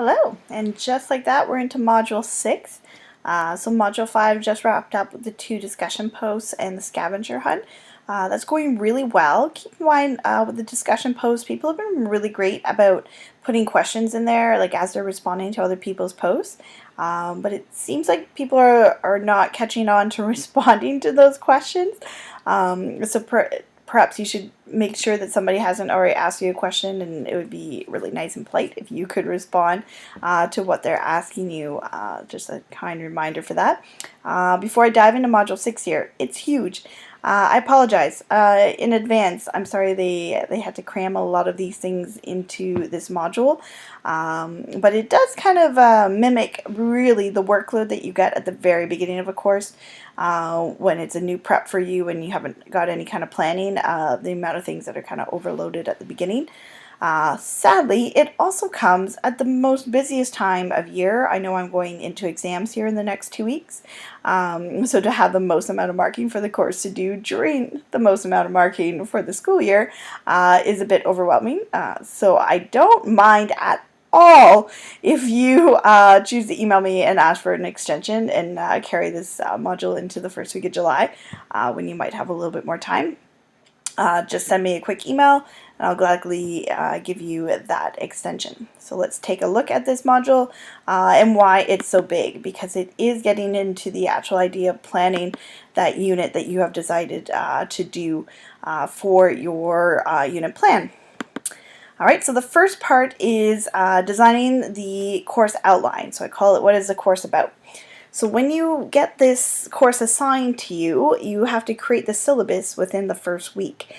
Hello, and just like that, we're into Module 6. So Module 5 just wrapped up with the 2 discussion posts and the scavenger hunt. That's going really well. Keep in mind with the discussion posts, people have been really great about putting questions in there, like as they're responding to other people's posts. But it seems like people are not catching on to responding to those questions. Perhaps you should make sure that somebody hasn't already asked you a question, and it would be really nice and polite if you could respond to what they're asking you. Just a kind reminder for that. Before I dive into Module 6 here, it's huge. I apologize in advance. I'm sorry they had to cram a lot of these things into this module, but it does kind of mimic really the workload that you get at the very beginning of a course when it's a new prep for you and you haven't got any kind of planning, the amount of things that are kind of overloaded at the beginning. Sadly, it also comes at the most busiest time of year. I know I'm going into exams here in the next 2 weeks, so to have the most amount of marking for the course to do during the most amount of marking for the school year is a bit overwhelming. So I don't mind at all if you choose to email me and ask for an extension and carry this module into the first week of July when you might have a little bit more time. Just send me a quick email and I'll gladly give you that extension. So let's take a look at this module and why it's so big, because it is getting into the actual idea of planning that unit that you have decided to do for your unit plan. Alright, so the first part is designing the course outline. So I call it, what is the course about? So when you get this course assigned to you, you have to create the syllabus within the first week,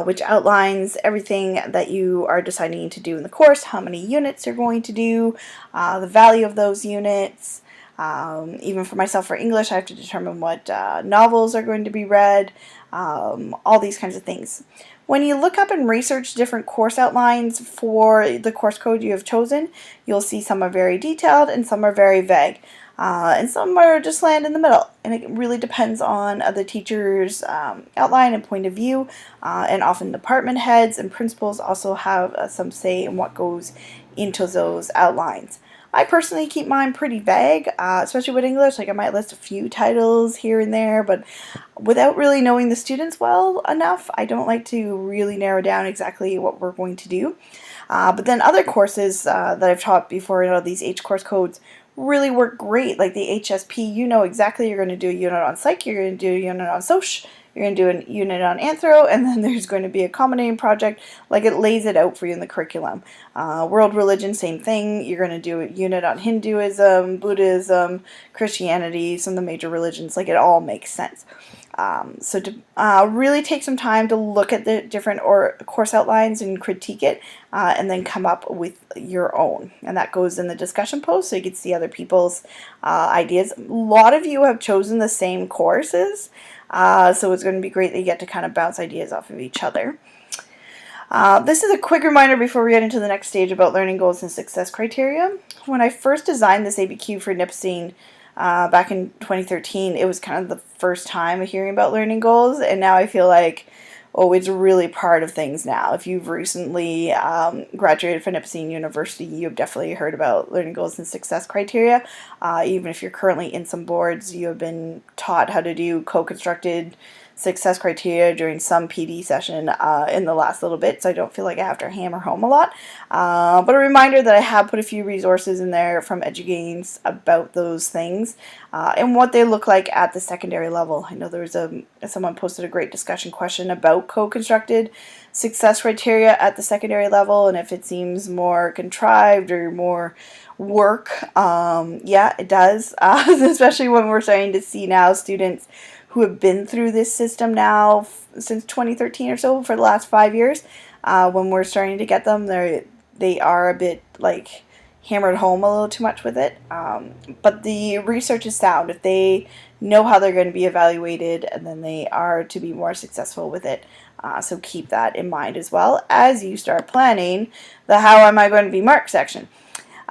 which outlines everything that you are deciding to do in the course, how many units you're going to do, the value of those units. Even for myself, for English, I have to determine what novels are going to be read, all these kinds of things. When you look up and research different course outlines for the course code you have chosen, you'll see some are very detailed and some are very vague. And some are just land in the middle, and it really depends on the teacher's outline and point of view, and often department heads and principals also have some say in what goes into those outlines. I personally keep mine pretty vague, especially with English. Like I might list a few titles here and there, but without really knowing the students well enough, I don't like to really narrow down exactly what we're going to do. But then other courses that I've taught before, these H course codes really work great. Like the HSP, you know exactly you're going to do a unit on psych, you're going to do a unit on soc, you're going to do a unit on anthro, and then there's going to be a accommodating project. Like it lays it out for you in the curriculum. World religion, same thing. You're going to do a unit on Hinduism, Buddhism, Christianity, some of the major religions. Like it all makes sense. So to really take some time to look at the different course outlines and critique it, and then come up with your own. And that goes in the discussion post so you can see other people's ideas. A lot of you have chosen the same courses, so it's going to be great that you get to kind of bounce ideas off of each other. This is a quick reminder before we get into the next stage about learning goals and success criteria. When I first designed this ABQ for Nipissing, back in 2013, it was kind of the first time hearing about learning goals, and now I feel like, oh, it's really part of things now. If you've recently graduated from Nipissing University, you've definitely heard about learning goals and success criteria. Even if you're currently in some boards, you have been taught how to do co-constructed success criteria during some PD session in the last little bit, so I don't feel like I have to hammer home a lot. But a reminder that I have put a few resources in there from EduGains about those things and what they look like at the secondary level. I know there was someone posted a great discussion question about co-constructed success criteria at the secondary level, and if it seems more contrived or more work. Yeah, it does, especially when we're starting to see now students who have been through this system now since 2013 or so, for the last 5 years. When we're starting to get them, they are a bit like hammered home a little too much with it. But the research is sound. If they know how they're going to be evaluated, and then they are to be more successful with it. So keep that in mind as well as you start planning the how am I going to be marked section.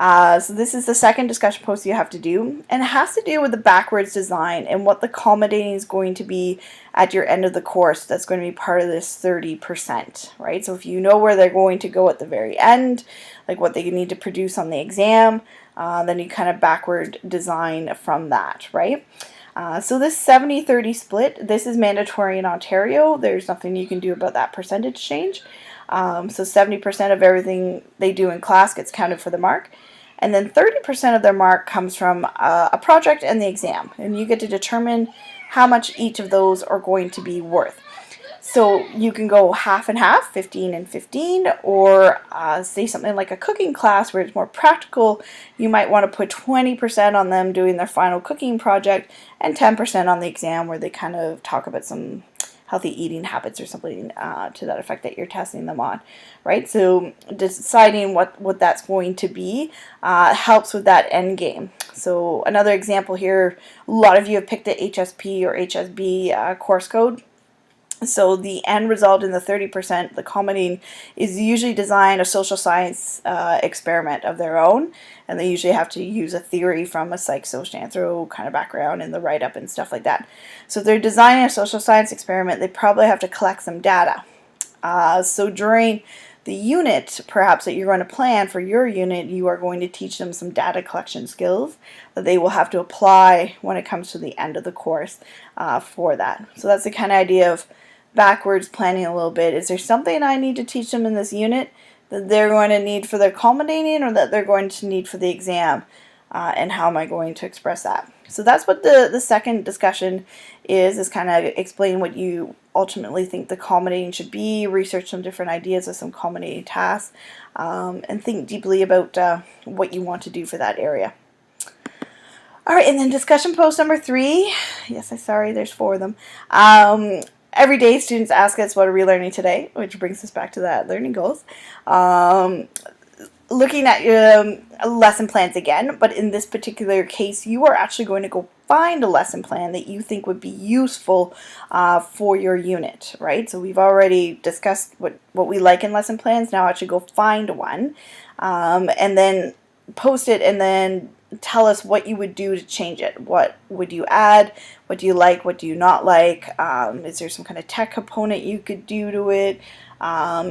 So this is the second discussion post you have to do, and it has to do with the backwards design and what the culminating is going to be at your end of the course. That's going to be part of this 30%, right? So if you know where they're going to go at the very end, like what they need to produce on the exam, then you kind of backward design from that, right? So this 70-30 split, this is mandatory in Ontario. There's nothing you can do about that percentage change. So 70% of everything they do in class gets counted for the mark. And then 30% of their mark comes from a project and the exam. And you get to determine how much each of those are going to be worth. So you can go half and half, 15 and 15, or say something like a cooking class where it's more practical. You might want to put 20% on them doing their final cooking project and 10% on the exam where they kind of talk about some healthy eating habits or something to that effect that you're testing them on, right? So deciding what that's going to be helps with that end game. So another example here, a lot of you have picked the HSP or HSB course code. So the end result in the 30%, the culminating, is usually design a social science experiment of their own, and they usually have to use a theory from a psych, social, anthro kind of background in the write-up and stuff like that. So if they're designing a social science experiment, they probably have to collect some data. So during the unit, perhaps, that you're going to plan for your unit, you are going to teach them some data collection skills that they will have to apply when it comes to the end of the course for that. So that's the kind of idea of backwards planning a little bit. Is there something I need to teach them in this unit that they're going to need for their culminating or that they're going to need for the exam? And how am I going to express that? So that's what the second discussion is kind of explain what you ultimately think the culminating should be, research some different ideas of some culminating tasks, and think deeply about what you want to do for that area. All right, and then discussion post number 3. Yes, I'm sorry, there's 4 of them. Every day students ask us, what are we learning today? Which brings us back to that learning goals. Looking at your lesson plans again, but in this particular case, you are actually going to go find a lesson plan that you think would be useful for your unit, right? So we've already discussed what we like in lesson plans. Now actually go find one, and then post it, and then tell us what you would do to change it. What would you add? What do you like? What do you not like? Is there some kind of tech component you could do to it?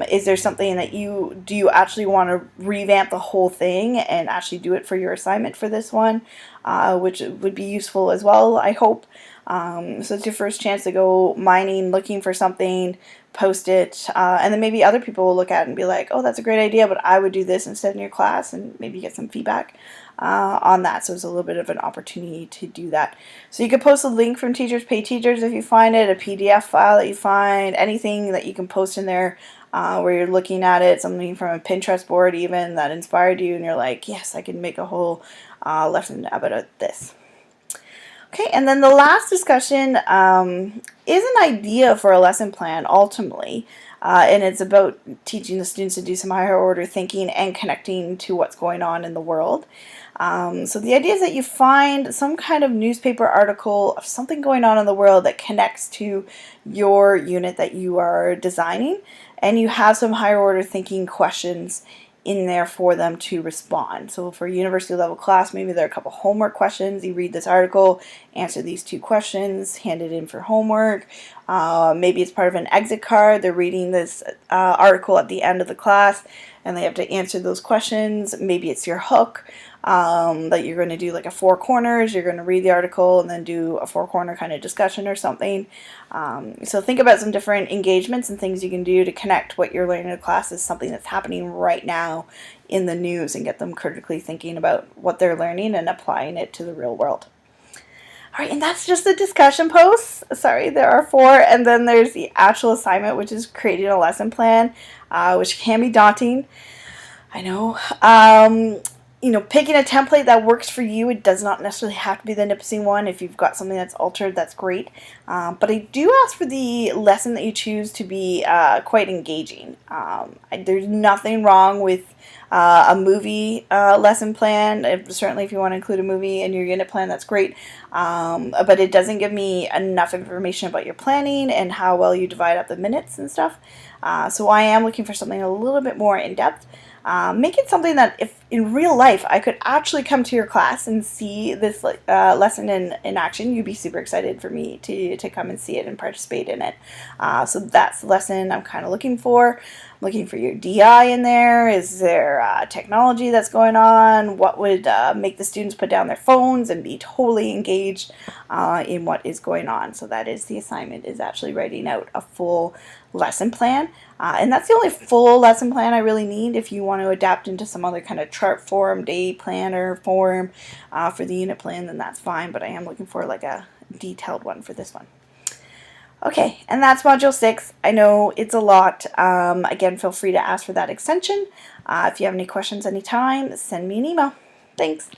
Is there something that do you actually want to revamp the whole thing and actually do it for your assignment for this one, which would be useful as well, I hope. So it's your first chance to go mining, looking for something, post it, and then maybe other people will look at it and be like, oh, that's a great idea, but I would do this instead in your class, and maybe get some feedback on that. So it's a little bit of an opportunity to do that. So you can post a link from Teachers Pay Teachers if you find it, a PDF file that you find, anything that you can post in there where you're looking at it, something from a Pinterest board even that inspired you, and you're like, yes, I can make a whole lesson about this. Okay, and then the last discussion is an idea for a lesson plan ultimately, and it's about teaching the students to do some higher order thinking and connecting to what's going on in the world. So the idea is that you find some kind of newspaper article of something going on in the world that connects to your unit that you are designing, and you have some higher order thinking questions in there for them to respond. So for a university level class, maybe there are a couple homework questions. You read this article, answer these 2 questions, hand it in for homework. Maybe it's part of an exit card. They're reading this article at the end of the class and they have to answer those questions. Maybe it's your hook that you're going to do like a 4 corners. You're going to read the article and then do a 4-corner kind of discussion or something. So think about some different engagements and things you can do to connect what you're learning in class is something that's happening right now in the news, and get them critically thinking about what they're learning and applying it to the real world. All right, and that's just the discussion posts. Sorry, there are 4, and then there's the actual assignment, which is creating a lesson plan, which can be daunting. I know. You know, picking a template that works for you. It does not necessarily have to be the Nipissing one. If you've got something that's altered, that's great. But I do ask for the lesson that you choose to be quite engaging. There's nothing wrong with a movie lesson plan. Certainly if you want to include a movie in your unit plan, that's great. But it doesn't give me enough information about your planning and how well you divide up the minutes and stuff. So I am looking for something a little bit more in-depth. Make it something that if in real life I could actually come to your class and see this lesson in action, you'd be super excited for me to come and see it and participate in it. So that's the lesson I'm kind of looking for. I'm looking for your DI in there. Is there technology that's going on? What would make the students put down their phones and be totally engaged in what is going on? So that is the assignment, is actually writing out a full lesson plan. And that's the only full lesson plan I really need. If you want to adapt into some other kind of chart form, day planner form for the unit plan, then that's fine. But I am looking for like a detailed one for this one. Okay, and that's Module 6. I know it's a lot. Again, feel free to ask for that extension. If you have any questions anytime, send me an email. Thanks.